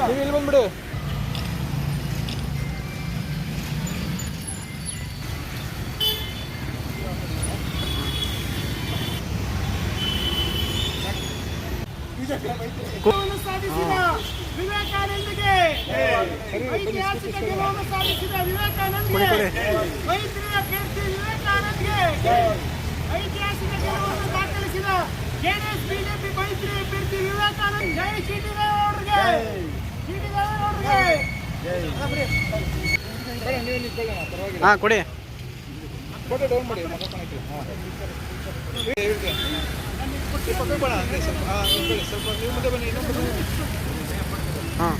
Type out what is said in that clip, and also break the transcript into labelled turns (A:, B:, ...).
A: ನೀವು ಇಲ್ಲಿ ಬಂದ್ಬಿಡು.
B: ಸಾಧಿಸಿದ ವಿವೇಕಾನಂದಗೆ, ಐತಿಹಾಸಿಕ ಗೆಲುವನ್ನು ಸಾಧಿಸಿದ ವಿವೇಕಾನಂದಗೆ, ಮೈತ್ರಿಯ ಕೀರ್ತಿ ವಿವೇಕಾನಂದಗೆ, ಐತಿಹಾಸಿಕ ಗೆಲುವನ್ನು ದಾಖಲಿಸಿದ ಜೆಡಿಎಸ್ ಬಿಜೆಪಿ ಮೈತ್ರಿ ಅಭ್ಯರ್ಥಿ ವಿವೇಕಾನಂದ. ಜೈ ಸಿಟಿದೇವರಿಗೆ, ಸಿಟಿದೇವರಿಗೆ.
A: ಹಾಂ ಕೊಡಿ.
C: ಫೋಟೋ ಡೌನ್ ಮಾಡಿ. ಸ್ವಲ್ಪ ನೀವು ಮುಂದೆ ಬನ್ನಿ.
A: ಹಾಂ